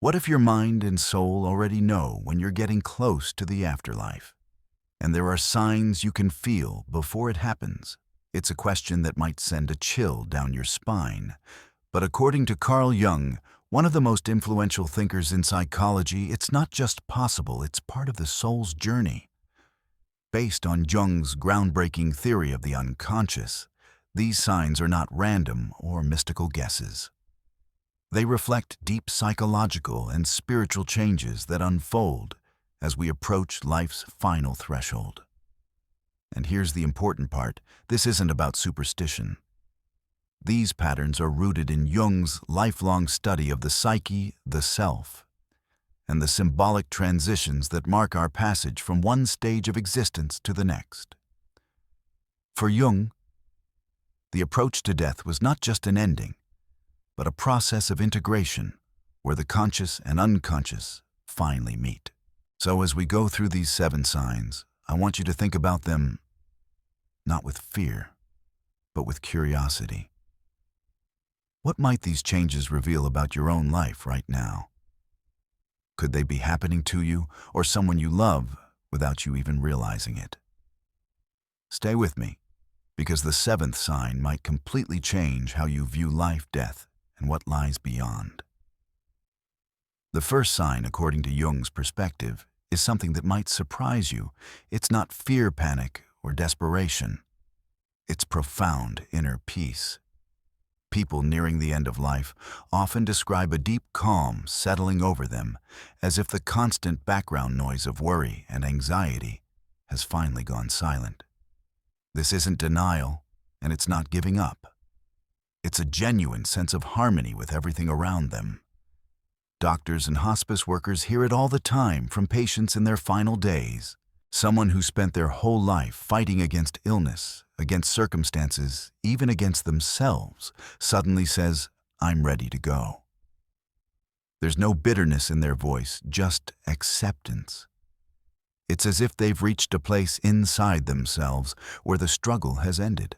What if your mind and soul already know when you're getting close to the afterlife? And there are signs you can feel before it happens. It's a question that might send a chill down your spine. But according to Carl Jung, one of the most influential thinkers in psychology, it's not just possible, it's part of the soul's journey. Based on Jung's groundbreaking theory of the unconscious, these signs are not random or mystical guesses. They reflect deep psychological and spiritual changes that unfold as we approach life's final threshold. And here's the important part: this isn't about superstition. These patterns are rooted in Jung's lifelong study of the psyche, the self, and the symbolic transitions that mark our passage from one stage of existence to the next. For Jung, the approach to death was not just an ending, but a process of integration where the conscious and unconscious finally meet. So as we go through these 7 signs, I want you to think about them not with fear, but with curiosity. What might these changes reveal about your own life right now? Could they be happening to you or someone you love without you even realizing it? Stay with me, because the 7th sign might completely change how you view life, death, and what lies beyond. The first sign, according to Jung's perspective, is something that might surprise you. It's not fear, panic, or desperation. It's profound inner peace. People nearing the end of life often describe a deep calm settling over them, as if the constant background noise of worry and anxiety has finally gone silent. This isn't denial, and it's not giving up. It's a genuine sense of harmony with everything around them. Doctors and hospice workers hear it all the time from patients in their final days. Someone who spent their whole life fighting against illness, against circumstances, even against themselves, suddenly says, "I'm ready to go." There's no bitterness in their voice, just acceptance. It's as if they've reached a place inside themselves where the struggle has ended.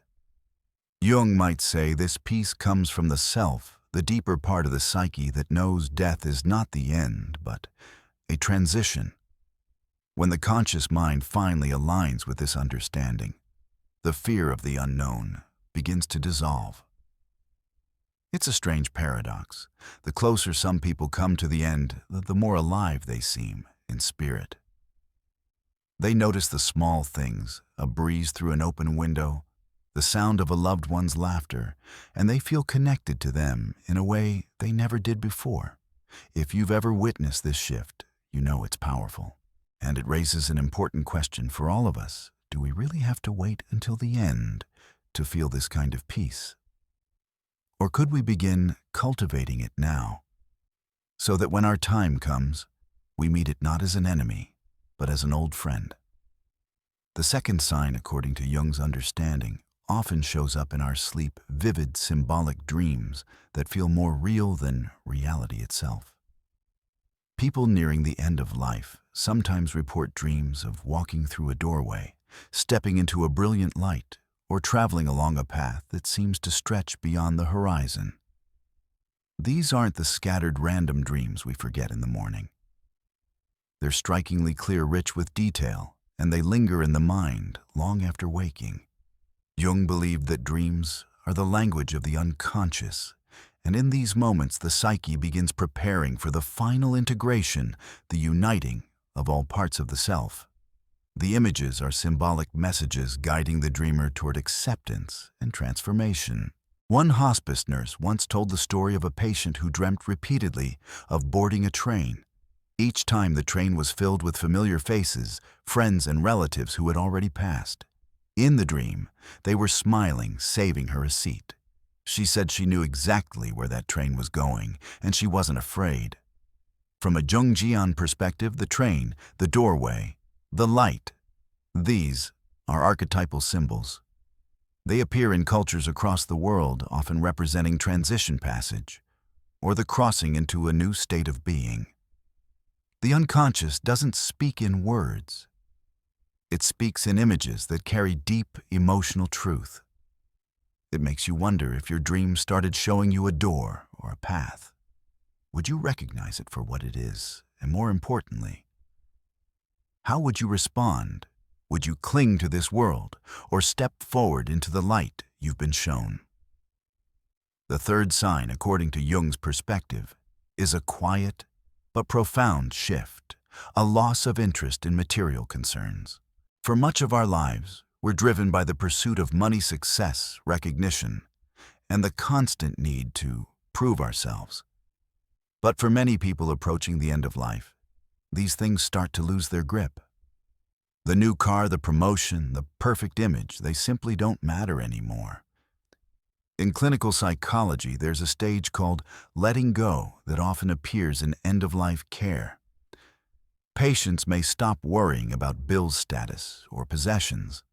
Jung might say this peace comes from the self, the deeper part of the psyche that knows death is not the end, but a transition. When the conscious mind finally aligns with this understanding, the fear of the unknown begins to dissolve. It's a strange paradox. The closer some people come to the end, the more alive they seem in spirit. They notice the small things, a breeze through an open window, the sound of a loved one's laughter, and they feel connected to them in a way they never did before. If you've ever witnessed this shift, you know it's powerful. And it raises an important question for all of us. Do we really have to wait until the end to feel this kind of peace? Or could we begin cultivating it now, so that when our time comes, we meet it not as an enemy, but as an old friend? The second sign, according to Jung's understanding, often shows up in our sleep, vivid symbolic dreams that feel more real than reality itself. People nearing the end of life sometimes report dreams of walking through a doorway, stepping into a brilliant light, or traveling along a path that seems to stretch beyond the horizon. These aren't the scattered random dreams we forget in the morning. They're strikingly clear, rich with detail, and they linger in the mind long after waking. Jung believed that dreams are the language of the unconscious, and in these moments the psyche begins preparing for the final integration, the uniting of all parts of the self. The images are symbolic messages guiding the dreamer toward acceptance and transformation. One hospice nurse once told the story of a patient who dreamt repeatedly of boarding a train. Each time the train was filled with familiar faces, friends and relatives who had already passed. In the dream, they were smiling, saving her a seat. She said she knew exactly where that train was going, and she wasn't afraid. From a Jungian perspective, the train, the doorway, the light, these are archetypal symbols. They appear in cultures across the world, often representing transition passage, or the crossing into a new state of being. The unconscious doesn't speak in words. It speaks in images that carry deep emotional truth. It makes you wonder if your dream started showing you a door or a path. would you recognize it for what it is? And more importantly, how would you respond? Would you cling to this world or step forward into the light you've been shown? The third sign, according to Jung's perspective, is a quiet but profound shift, a loss of interest in material concerns. For much of our lives, we're driven by the pursuit of money, success, recognition, and the constant need to prove ourselves. But for many people approaching the end of life, these things start to lose their grip. The new car, the promotion, the perfect image, they simply don't matter anymore. In clinical psychology, there's a stage called letting go that often appears in end-of-life care. Patients may stop worrying about bill status or possessions.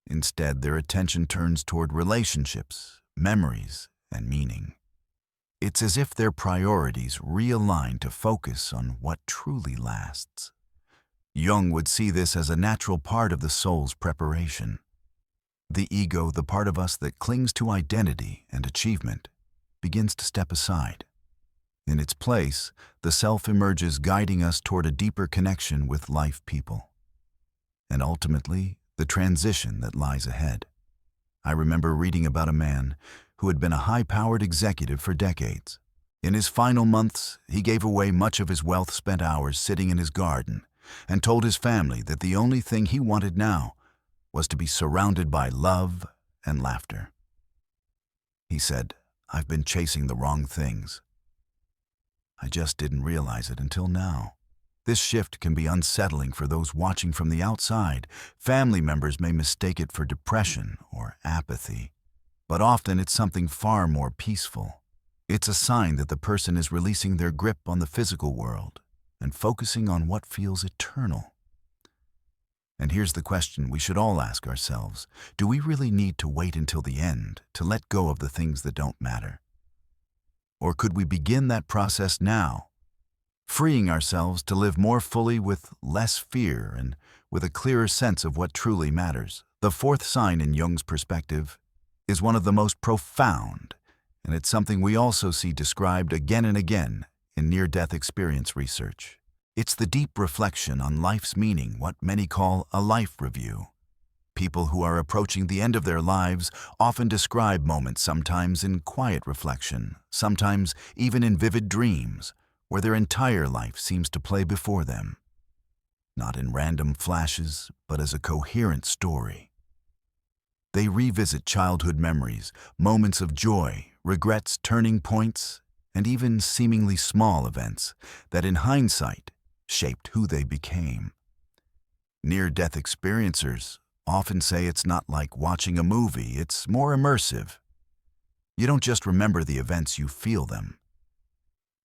Instead, their attention turns toward relationships, memories, and meaning. It's as if their priorities realign to focus on what truly lasts. Jung would see this as a natural part of the soul's preparation. The ego, the part of us that clings to identity and achievement, begins to step aside. In its place, the self emerges, guiding us toward a deeper connection with life, people, and ultimately, the transition that lies ahead. I remember reading about a man who had been a high-powered executive for decades. In his final months, he gave away much of his wealth, spent hours sitting in his garden, and told his family that the only thing he wanted now was to be surrounded by love and laughter. He said, "I've been chasing the wrong things. I just didn't realize it until now." This shift can be unsettling for those watching from the outside. Family members may mistake it for depression or apathy, but often it's something far more peaceful. It's a sign that the person is releasing their grip on the physical world and focusing on what feels eternal. And here's the question we should all ask ourselves. Do we really need to wait until the end to let go of the things that don't matter? Or could we begin that process now, freeing ourselves to live more fully with less fear and with a clearer sense of what truly matters? The fourth sign in Jung's perspective is one of the most profound, and it's something we also see described again and again in near-death experience research. It's the deep reflection on life's meaning, what many call a life review. People who are approaching the end of their lives often describe moments, sometimes in quiet reflection, sometimes even in vivid dreams, where their entire life seems to play before them. Not in random flashes, but as a coherent story. They revisit childhood memories, moments of joy, regrets, turning points, and even seemingly small events that in hindsight shaped who they became. Near-death experiencers often say it's not like watching a movie, it's more immersive. You don't just remember the events, you feel them.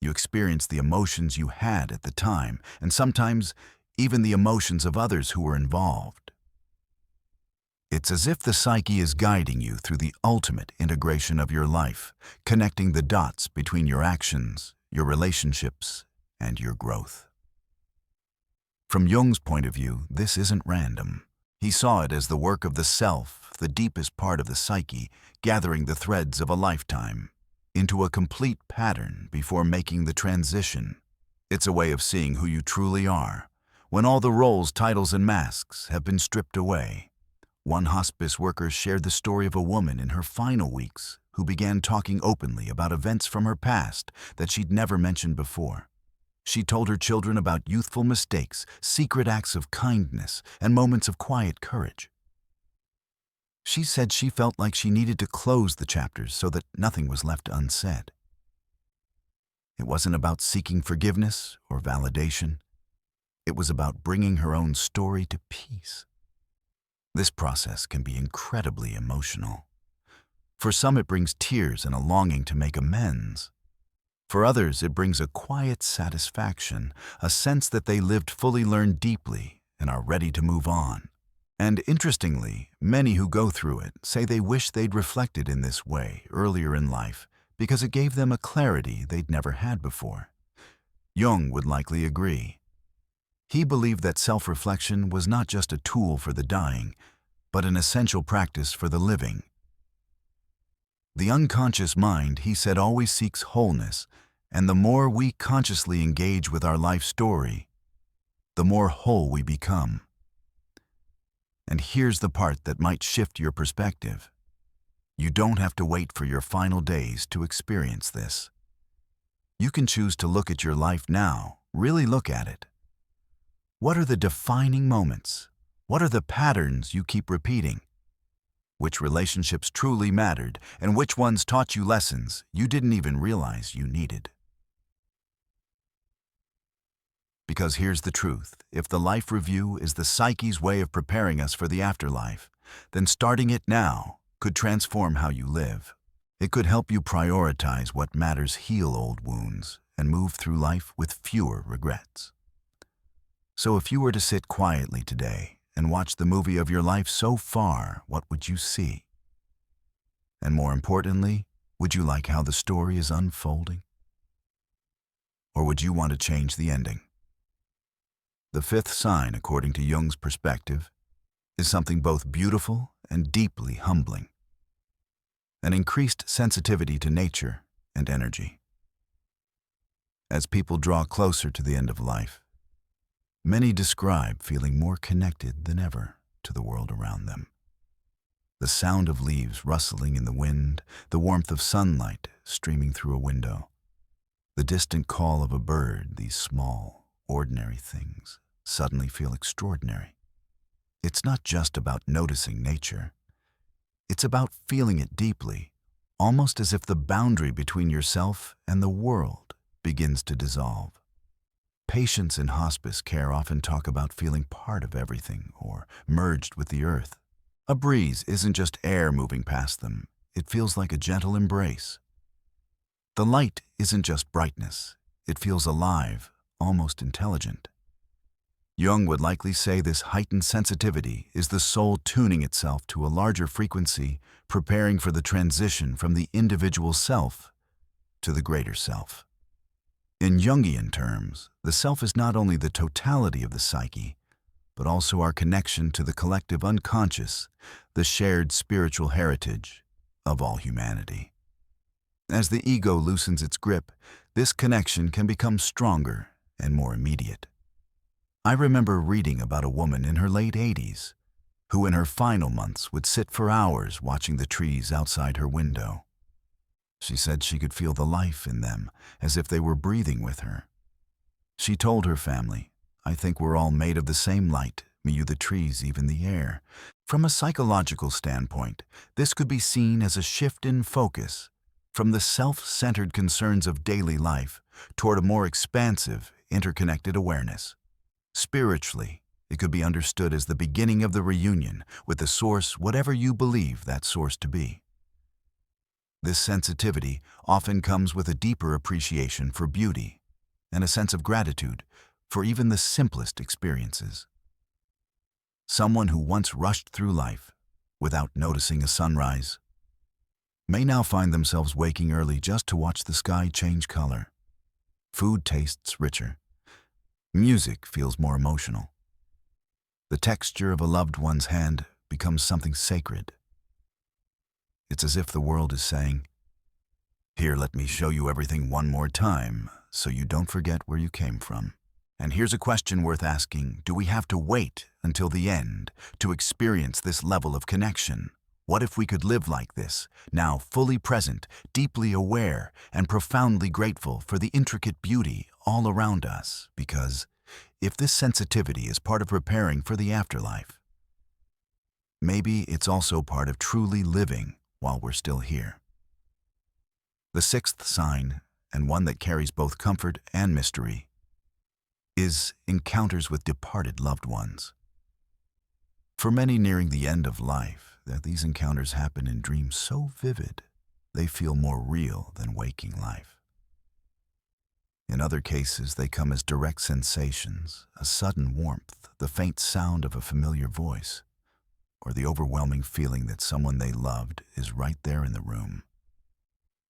You experience the emotions you had at the time, and sometimes even the emotions of others who were involved. It's as if the psyche is guiding you through the ultimate integration of your life, connecting the dots between your actions, your relationships, and your growth. From Jung's point of view, this isn't random. He saw it as the work of the self, the deepest part of the psyche, gathering the threads of a lifetime into a complete pattern before making the transition. It's a way of seeing who you truly are, when all the roles, titles, and masks have been stripped away. One hospice worker shared the story of a woman in her final weeks who began talking openly about events from her past that she'd never mentioned before. She told her children about youthful mistakes, secret acts of kindness, and moments of quiet courage. She said she felt like she needed to close the chapters so that nothing was left unsaid. It wasn't about seeking forgiveness or validation. It was about bringing her own story to peace. This process can be incredibly emotional. For some, it brings tears and a longing to make amends. For others, it brings a quiet satisfaction, a sense that they lived fully, learned deeply, and are ready to move on. And interestingly, many who go through it say they wish they'd reflected in this way earlier in life because it gave them a clarity they'd never had before. Jung would likely agree. He believed that self-reflection was not just a tool for the dying, but an essential practice for the living. The unconscious mind, he said, always seeks wholeness, And the more we consciously engage with our life story, the more whole we become. And here's the part that might shift your perspective. You don't have to wait for your final days to experience this. You can choose to look at your life now, really look at it. What are the defining moments? What are the patterns you keep repeating? Which relationships truly mattered, and which ones taught you lessons you didn't even realize you needed? Because here's the truth. If the life review is the psyche's way of preparing us for the afterlife, then starting it now could transform how you live. It could help you prioritize what matters, heal old wounds, and move through life with fewer regrets. So if you were to sit quietly today and watch the movie of your life so far, what would you see? And more importantly, would you like how the story is unfolding? Or would you want to change the ending? The fifth sign, according to Jung's perspective, is something both beautiful and deeply humbling: an increased sensitivity to nature and energy. As people draw closer to the end of life, many describe feeling more connected than ever to the world around them. The sound of leaves rustling in the wind, the warmth of sunlight streaming through a window, the distant call of a bird, these small, ordinary things suddenly feel extraordinary. It's not just about noticing nature. It's about feeling it deeply, almost as if the boundary between yourself and the world begins to dissolve. Patients in hospice care often talk about feeling part of everything or merged with the earth. A breeze isn't just air moving past them. It feels like a gentle embrace. The light isn't just brightness. It feels alive, almost intelligent. Jung would likely say this heightened sensitivity is the soul tuning itself to a larger frequency, preparing for the transition from the individual self to the greater self. In Jungian terms, the self is not only the totality of the psyche, but also our connection to the collective unconscious, the shared spiritual heritage of all humanity. As the ego loosens its grip, this connection can become stronger and more immediate. I remember reading about a woman in her late 80s who in her final months would sit for hours watching the trees outside her window. She said she could feel the life in them, as if they were breathing with her. She told her family, "I think we're all made of the same light, you the trees, even the air." From a psychological standpoint, this could be seen as a shift in focus from the self-centered concerns of daily life toward a more expansive, interconnected awareness. Spiritually, it could be understood as the beginning of the reunion with the source, whatever you believe that source to be. This sensitivity often comes with a deeper appreciation for beauty and a sense of gratitude for even the simplest experiences. Someone who once rushed through life without noticing a sunrise may now find themselves waking early just to watch the sky change color. Food tastes richer. Music feels more emotional. The texture of a loved one's hand becomes something sacred. It's as if the world is saying, "Here, let me show you everything one more time, so you don't forget where you came from." And here's a question worth asking: do we have to wait until the end to experience this level of connection? What if we could live like this, now fully present, deeply aware, and profoundly grateful for the intricate beauty all around us? Because if this sensitivity is part of preparing for the afterlife, maybe it's also part of truly living while we're still here. The sixth sign, and one that carries both comfort and mystery, is encounters with departed loved ones. For many nearing the end of life, these encounters happen in dreams so vivid, they feel more real than waking life. In other cases, they come as direct sensations, a sudden warmth, the faint sound of a familiar voice, or the overwhelming feeling that someone they loved is right there in the room.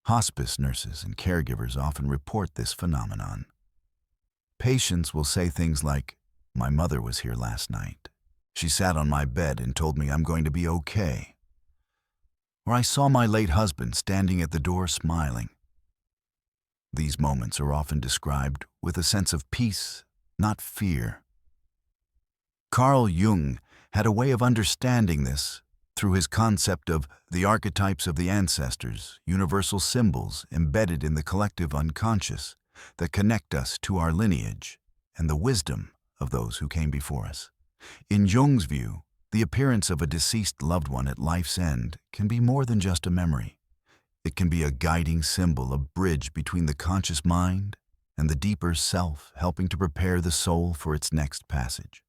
Hospice nurses and caregivers often report this phenomenon. Patients will say things like, "My mother was here last night. She sat on my bed and told me I'm going to be okay." Or, "I saw my late husband standing at the door smiling." These moments are often described with a sense of peace, not fear. Carl Jung had a way of understanding this through his concept of the archetypes of the ancestors, universal symbols embedded in the collective unconscious that connect us to our lineage and the wisdom of those who came before us. In Jung's view, the appearance of a deceased loved one at life's end can be more than just a memory. It can be a guiding symbol, a bridge between the conscious mind and the deeper self, helping to prepare the soul for its next passage.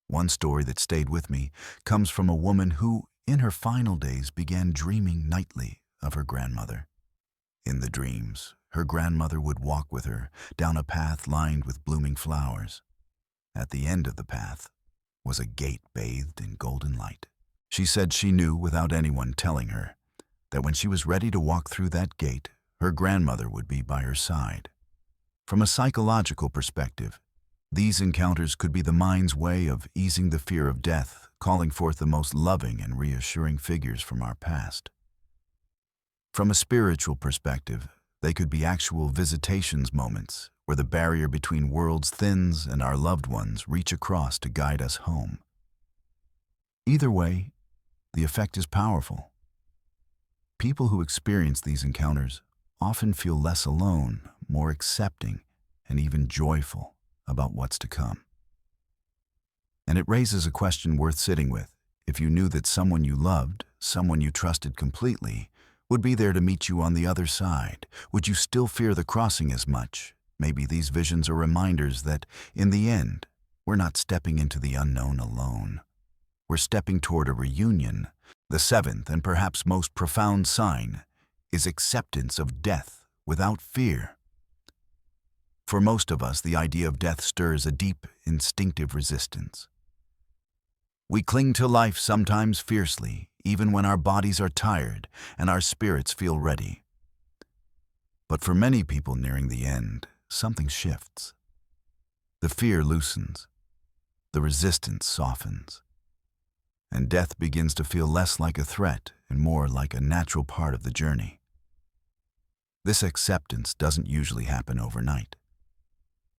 One story that stayed with me comes from a woman who, in her final days, began dreaming nightly of her grandmother. In the dreams, her grandmother would walk with her down a path lined with blooming flowers. At the end of the path was a gate bathed in golden light. She said she knew, without anyone telling her, that when she was ready to walk through that gate, her grandmother would be by her side. From a psychological perspective, these encounters could be the mind's way of easing the fear of death, calling forth the most loving and reassuring figures from our past. From a spiritual perspective, they could be actual visitations moments where the barrier between worlds thins and our loved ones reach across to guide us home. Either way, the effect is powerful. People who experience these encounters often feel less alone, more accepting, and even joyful about what's to come. And it raises a question worth sitting with. If you knew that someone you loved, someone you trusted completely, would be there to meet you on the other side, would you still fear the crossing as much? Maybe these visions are reminders that, in the end, we're not stepping into the unknown alone. We're stepping toward a reunion. The seventh and perhaps most profound sign is acceptance of death without fear. For most of us, the idea of death stirs a deep, instinctive resistance. We cling to life sometimes fiercely, even when our bodies are tired and our spirits feel ready. But for many people nearing the end, something shifts. The fear loosens, the resistance softens, and death begins to feel less like a threat and more like a natural part of the journey. This acceptance doesn't usually happen overnight.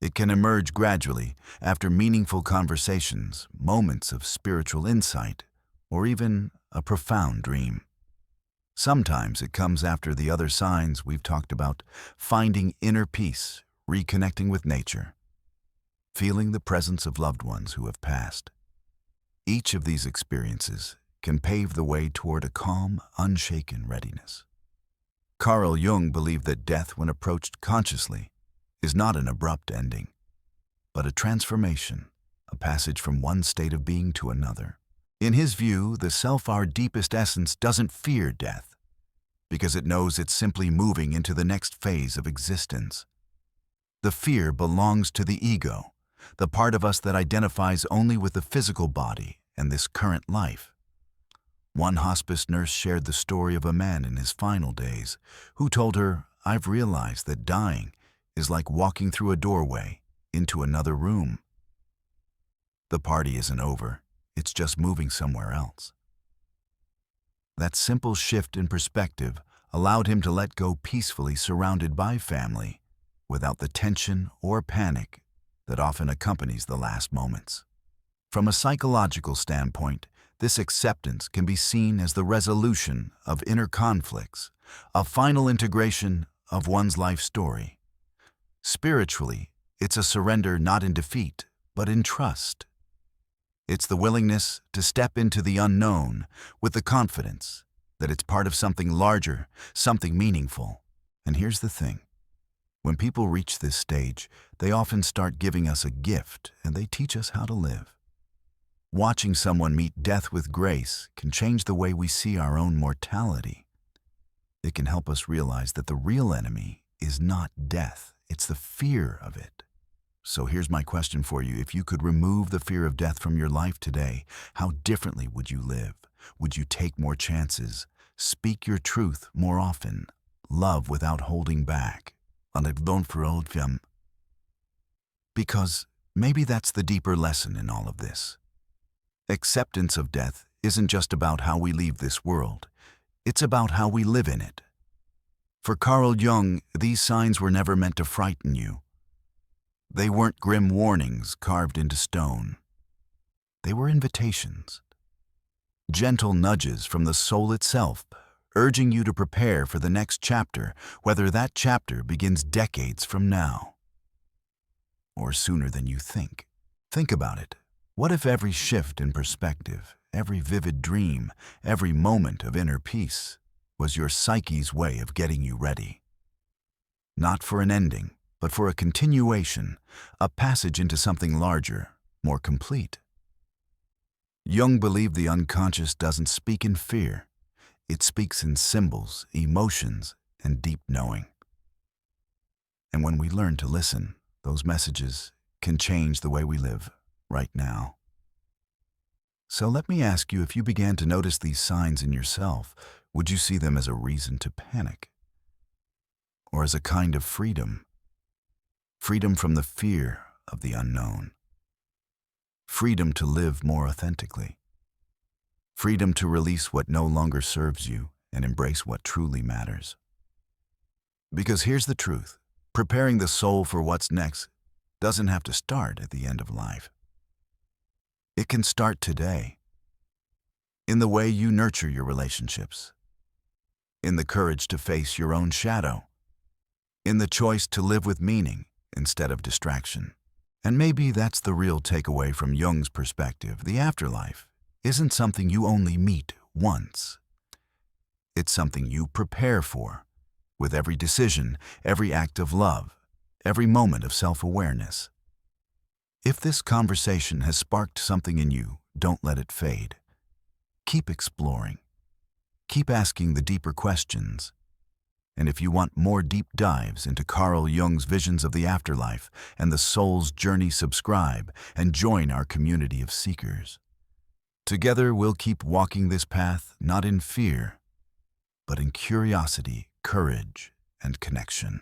It can emerge gradually after meaningful conversations, moments of spiritual insight, or even a profound dream. Sometimes it comes after the other signs we've talked about: finding inner peace, reconnecting with nature, feeling the presence of loved ones who have passed. Each of these experiences can pave the way toward a calm, unshaken readiness. Carl Jung believed that death, when approached consciously, is not an abrupt ending, but a transformation, a passage from one state of being to another. In his view, the self, our deepest essence, doesn't fear death, because it knows it's simply moving into the next phase of existence. The fear belongs to the ego, the part of us that identifies only with the physical body and this current life. One hospice nurse shared the story of a man in his final days who told her, "I've realized that dying is like walking through a doorway into another room. The party isn't over, it's just moving somewhere else." That simple shift in perspective allowed him to let go peacefully, surrounded by family, without the tension or panic that often accompanies the last moments. From a psychological standpoint, this acceptance can be seen as the resolution of inner conflicts, a final integration of one's life story. Spiritually, it's a surrender not in defeat, but in trust. It's the willingness to step into the unknown with the confidence that it's part of something larger, something meaningful. And here's the thing. When people reach this stage, they often start giving us a gift, and they teach us how to live. Watching someone meet death with grace can change the way we see our own mortality. It can help us realize that the real enemy is not death, it's the fear of it. So here's my question for you. If you could remove the fear of death from your life today, how differently would you live? Would you take more chances, speak your truth more often, love without holding back? Because maybe that's the deeper lesson in all of this. Acceptance of death isn't just about how we leave this world. It's about how we live in it. For Carl Jung, these signs were never meant to frighten you. They weren't grim warnings carved into stone. They were invitations, gentle nudges from the soul itself, urging you to prepare for the next chapter, whether that chapter begins decades from now or sooner than you think. Think about it. What if every shift in perspective, every vivid dream, every moment of inner peace was your psyche's way of getting you ready? Not for an ending, but for a continuation, a passage into something larger, more complete. Jung believed the unconscious doesn't speak in fear. It speaks in symbols, emotions, and deep knowing. And when we learn to listen, those messages can change the way we live right now. So let me ask you, if you began to notice these signs in yourself, would you see them as a reason to panic? Or as a kind of freedom? Freedom from the fear of the unknown. Freedom to live more authentically. Freedom to release what no longer serves you and embrace what truly matters. Because here's the truth. Preparing the soul for what's next doesn't have to start at the end of life. It can start today, in the way you nurture your relationships, in the courage to face your own shadow, in the choice to live with meaning instead of distraction. And maybe that's the real takeaway from Jung's perspective. The afterlife isn't something you only meet once. It's something you prepare for, with every decision, every act of love, every moment of self-awareness. If this conversation has sparked something in you, don't let it fade. Keep exploring. Keep asking the deeper questions. And if you want more deep dives into Carl Jung's visions of the afterlife and the soul's journey, subscribe and join our community of seekers. Together, we'll keep walking this path, not in fear, but in curiosity, courage, and connection.